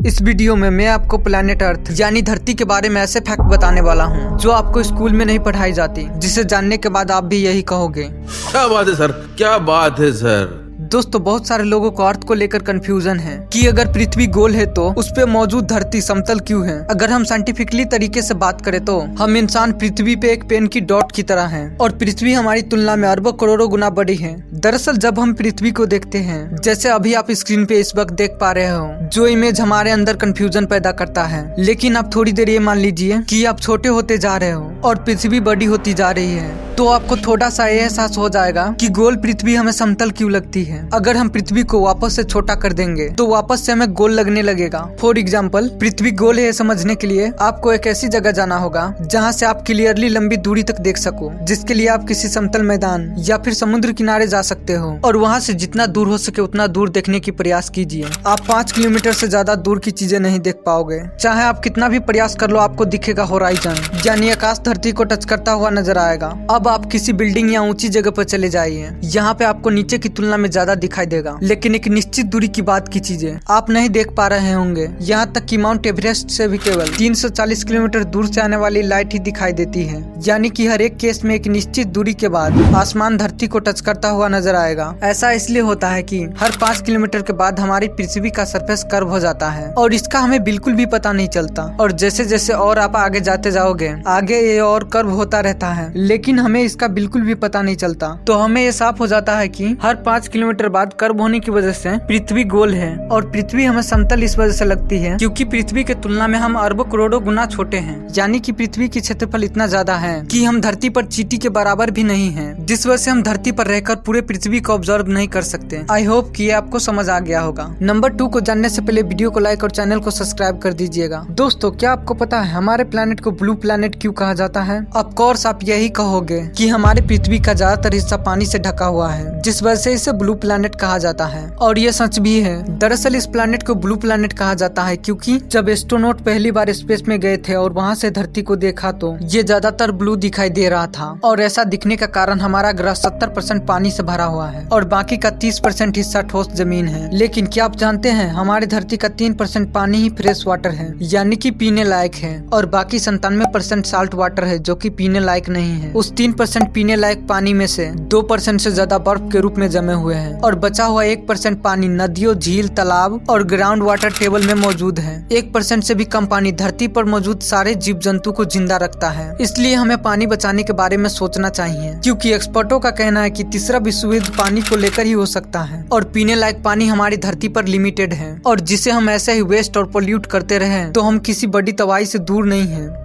इस वीडियो में मैं आपको प्लैनेट अर्थ यानी धरती के बारे में ऐसे फैक्ट बताने वाला हूँ जो आपको स्कूल में नहीं पढ़ाई जाती, जिसे जानने के बाद आप भी यही कहोगे, क्या बात है सर, क्या बात है सर। दोस्तों बहुत सारे लोगों को अर्थ को लेकर कंफ्यूजन है कि अगर पृथ्वी गोल है तो उस पे मौजूद धरती समतल क्यों है। अगर हम साइंटिफिकली तरीके से बात करें तो हम इंसान पृथ्वी पे एक पेन की डॉट की तरह हैं और पृथ्वी हमारी तुलना में अरबों करोड़ों गुना बड़ी है। दरअसल जब हम पृथ्वी को देखते हैं, जैसे अभी आप स्क्रीन पे इस वक्त देख पा रहे हो, जो इमेज हमारे अंदर कंफ्यूजन पैदा करता है। लेकिन आप थोड़ी देर ये मान लीजिए कि आप छोटे होते जा रहे हो और पृथ्वी बड़ी होती जा रही है, तो आपको थोड़ा सा एहसास हो जाएगा कि गोल पृथ्वी हमें समतल क्यों लगती है। अगर हम पृथ्वी को वापस से छोटा कर देंगे तो वापस से हमें गोल लगने लगेगा। फॉर एग्जाम्पल, पृथ्वी गोल है समझने के लिए आपको एक ऐसी जगह जाना होगा जहाँ से आप क्लियरली लंबी दूरी तक देख सको, जिसके लिए आप किसी समतल मैदान या फिर समुद्र किनारे जा सकते हो और वहाँ से जितना दूर हो सके उतना दूर देखने की प्रयास कीजिए। आप 5 किलोमीटर से ज्यादा दूर की चीजें नहीं देख पाओगे, चाहे आप कितना भी प्रयास कर लो, आपको दिखेगा होराइजन यानी आकाश धरती को टच करता हुआ नजर आएगा। अब आप किसी बिल्डिंग या ऊंची जगह पर चले जाइए, यहाँ पे आपको नीचे की तुलना में ज्यादा दिखाई देगा, लेकिन एक निश्चित दूरी की बात की चीजें आप नहीं देख पा रहे होंगे। यहाँ तक कि माउंट एवरेस्ट से भी केवल 340 किलोमीटर दूर से आने वाली लाइट ही दिखाई देती है, यानी कि हर एक केस में एक निश्चित दूरी के बाद आसमान धरती को टच करता हुआ नजर आएगा। ऐसा इसलिए होता है कि हर 5 किलोमीटर के बाद हमारी पृथ्वी का सरफेस कर्व हो जाता है और इसका हमें बिल्कुल भी पता नहीं चलता। और जैसे जैसे और आप आगे जाते जाओगे, आगे ये और कर्व होता रहता है, लेकिन हमें इसका बिल्कुल भी पता नहीं चलता। तो हमें ये साफ हो जाता है कि हर 5 किलोमीटर बाद कर्व होने की वजह से पृथ्वी गोल है और पृथ्वी हमें समतल इस वजह से लगती है क्योंकि पृथ्वी के तुलना में हम अरबों करोड़ों गुना छोटे हैं, यानी कि पृथ्वी की क्षेत्रफल इतना ज्यादा है कि हम धरती पर चींटी के बराबर भी नहीं हैं, जिस वजह से हम धरती पर रहकर पूरे पृथ्वी को ऑब्जर्व नहीं कर सकते। आई होप कि ये आपको समझ आ गया होगा। नंबर 2 को जानने से पहले वीडियो को लाइक और चैनल को सब्सक्राइब कर दीजिएगा। दोस्तों क्या आपको पता है हमारे प्लेनेट को ब्लू प्लेनेट क्यों कहा जाता है? ऑफ कोर्स आप यही कहोगे कि हमारे पृथ्वी का ज्यादातर हिस्सा पानी से ढका हुआ है, जिस वजह से इसे ब्लू प्लेनेट कहा जाता है। और ये सच भी है। दरअसल इस प्लेनेट को ब्लू प्लेनेट कहा जाता है क्योंकि जब एस्ट्रोनॉट पहली बार स्पेस में गए थे और वहाँ से धरती को देखा तो ये ज्यादातर ब्लू दिखाई दे रहा था। और ऐसा दिखने का कारण हमारा ग्रह 70% पानी से भरा हुआ है और बाकी का 30% हिस्सा ठोस जमीन है। लेकिन क्या आप जानते हैं हमारी धरती का 3% पानी ही फ्रेश वाटर है, यानी कि पीने लायक है, और बाकी 97% साल्ट वाटर है जो कि पीने लायक नहीं है। उस 3% पीने लायक पानी में से 2% से ज्यादा बर्फ के रूप में जमे हुए हैं और बचा हुआ 1% पानी नदियों, झील, तालाब और ग्राउंड वाटर टेबल में मौजूद है। 1% से भी कम पानी धरती पर मौजूद सारे जीव जंतु को जिंदा रखता है। इसलिए हमें पानी बचाने के बारे में सोचना चाहिए, क्योंकि एक्सपर्टों का कहना है कि तीसरा विश्व युद्ध पानी को लेकर ही हो सकता है और पीने लायक पानी हमारी धरती पर लिमिटेड है, और जिसे हम ऐसे ही वेस्ट और पोल्यूट करते रहे तो हम किसी बड़ी तबाही से दूर नहीं है।